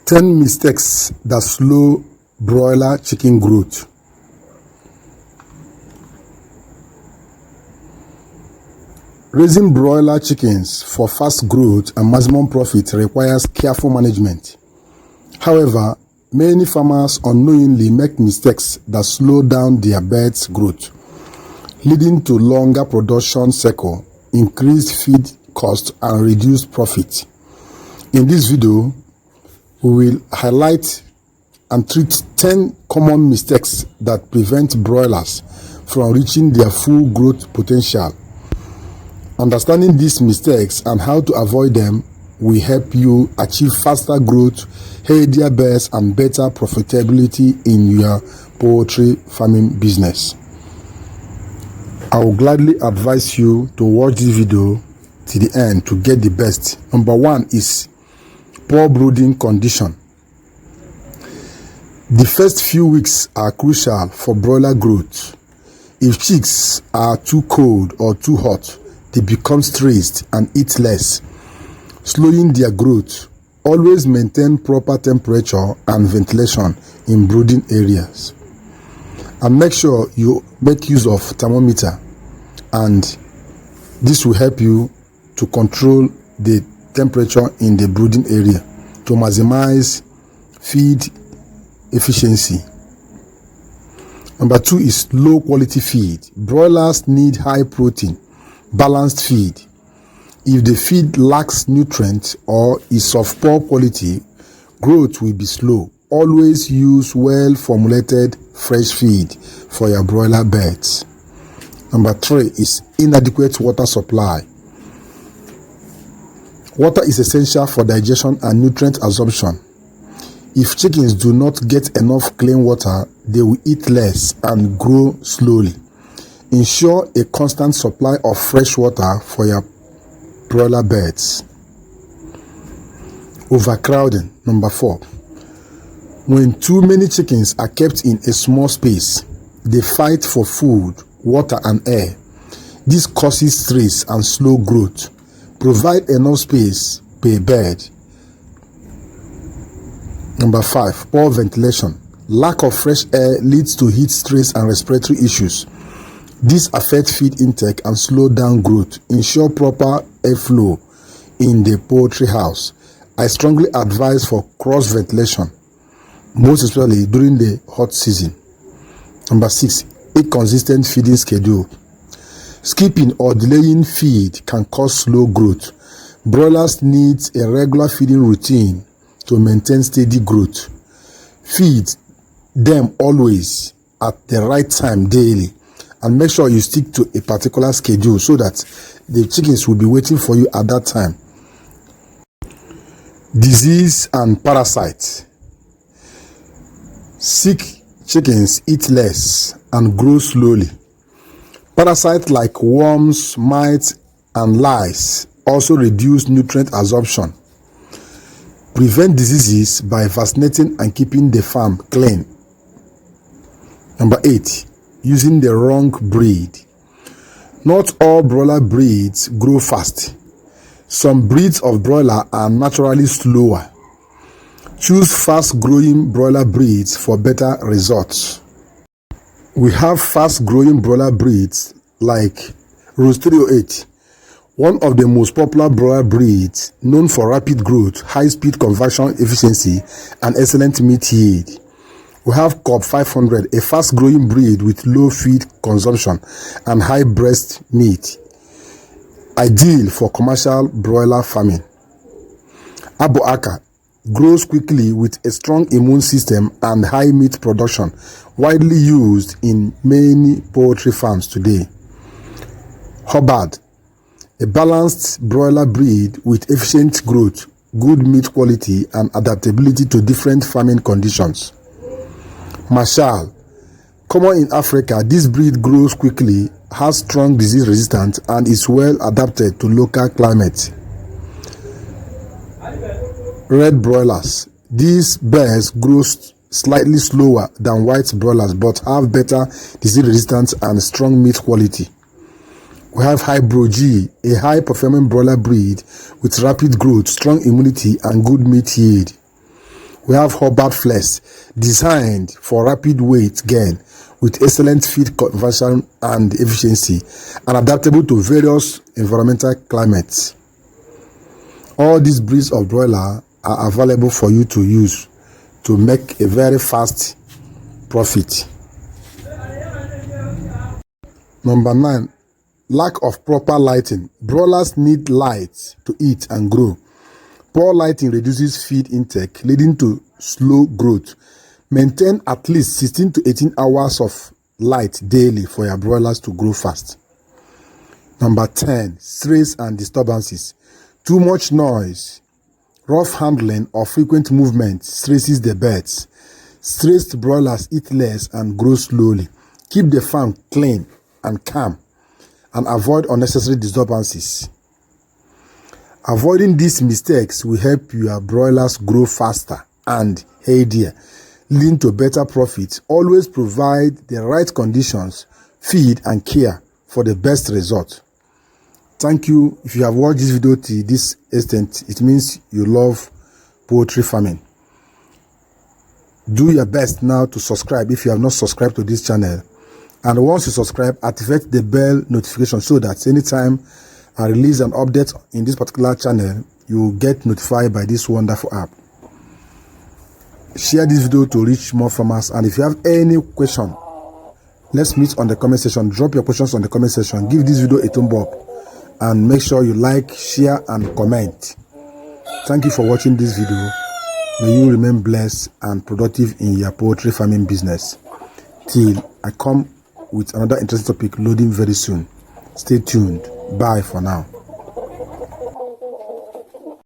10 mistakes that slow broiler chicken growth. Raising broiler chickens for fast growth and maximum profit requires careful management. However, many farmers unknowingly make mistakes that slow down their birds' growth, leading to longer production cycle, increased feed cost, and reduced profit. In this video, we will highlight and treat 10 common mistakes that prevent broilers from reaching their full growth potential. Understanding these mistakes and how to avoid them will help you achieve faster growth, healthier birds, and better profitability in your poultry farming business. I will gladly advise you to watch this video to the end to get the best. Number 1 is poor brooding condition. The first few weeks are crucial for broiler growth. If chicks are too cold or too hot, they become stressed and eat less, slowing their growth. Always maintain proper temperature and ventilation in brooding areas. And make sure you make use of thermometer, and this will help you to control the temperature in the brooding area to maximize feed efficiency. Number 2 is low quality feed. Broilers need high protein, balanced feed. If the feed lacks nutrients or is of poor quality, growth will be slow. Always use well formulated fresh feed for your broiler birds. Number 3 is inadequate water supply. Water is essential for digestion and nutrient absorption. If chickens do not get enough clean water, they will eat less and grow slowly. Ensure a constant supply of fresh water for your broiler birds. Overcrowding. Number 4. When too many chickens are kept in a small space, they fight for food, water, and air. This causes stress and slow growth. Provide enough space per bird. Number 5. Poor ventilation. Lack of fresh air leads to heat stress and respiratory issues. This affects feed intake and slow down growth. Ensure proper airflow in the poultry house. I strongly advise for cross ventilation, most especially during the hot season. Number 6. Inconsistent feeding schedule. Skipping or delaying feed can cause slow growth. Broilers need a regular feeding routine to maintain steady growth. Feed them always at the right time daily, and make sure you stick to a particular schedule so that the chickens will be waiting for you at that time. Disease and parasites. Sick chickens eat less and grow slowly. Parasites like worms, mites, and lice also reduce nutrient absorption. Prevent diseases by vaccinating and keeping the farm clean. Number 8. Using the wrong breed. Not all broiler breeds grow fast. Some breeds of broiler are naturally slower. Choose fast-growing broiler breeds for better results. We have fast-growing broiler breeds like Rose 308, one of the most popular broiler breeds, known for rapid growth, high-speed conversion efficiency, and excellent meat yield. We have Cobb 500, a fast-growing breed with low feed consumption and high breast meat, ideal for commercial broiler farming. Abu Aka grows quickly with a strong immune system and high meat production, widely used in many poultry farms today. Hubbard, a balanced broiler breed with efficient growth, good meat quality, and adaptability to different farming conditions. Marshall, common in Africa, this breed grows quickly, has strong disease resistance, and is well adapted to local climate. Red broilers. These birds grow slightly slower than white broilers but have better disease resistance and strong meat quality. We have Hybro G, a high-performing broiler breed with rapid growth, strong immunity, and good meat yield. We have Hubbard Flex, designed for rapid weight gain with excellent feed conversion and efficiency, and adaptable to various environmental climates. All these breeds of broiler are available for you to use to make a very fast profit. Number 9, lack of proper lighting. Broilers need light to eat and grow. Poor lighting reduces feed intake, leading to slow growth. Maintain at least 16 to 18 hours of light daily for your broilers to grow fast. Number 10, stress and disturbances. Too much noise, rough handling, or frequent movement stresses the birds. Stressed broilers eat less and grow slowly. Keep the farm clean and calm and avoid unnecessary disturbances. Avoiding these mistakes will help your broilers grow faster and healthier, leading to better profits. Always provide the right conditions, feed and care for the best result. Thank you. If you have watched this video to this extent, it means you love poultry farming. Do your best now to subscribe if you have not subscribed to this channel. And once you subscribe, activate the bell notification so that anytime I release an update in this particular channel, you will get notified by this wonderful app. Share this video to reach more farmers. And if you have any question, let's meet on the comment section. Drop your questions on the comment section. Give this video a thumb up. And make sure you like, share, and comment. Thank you for watching this video. May you remain blessed and productive in your poultry farming business. Till I come with another interesting topic loading very soon. Stay tuned. Bye for now.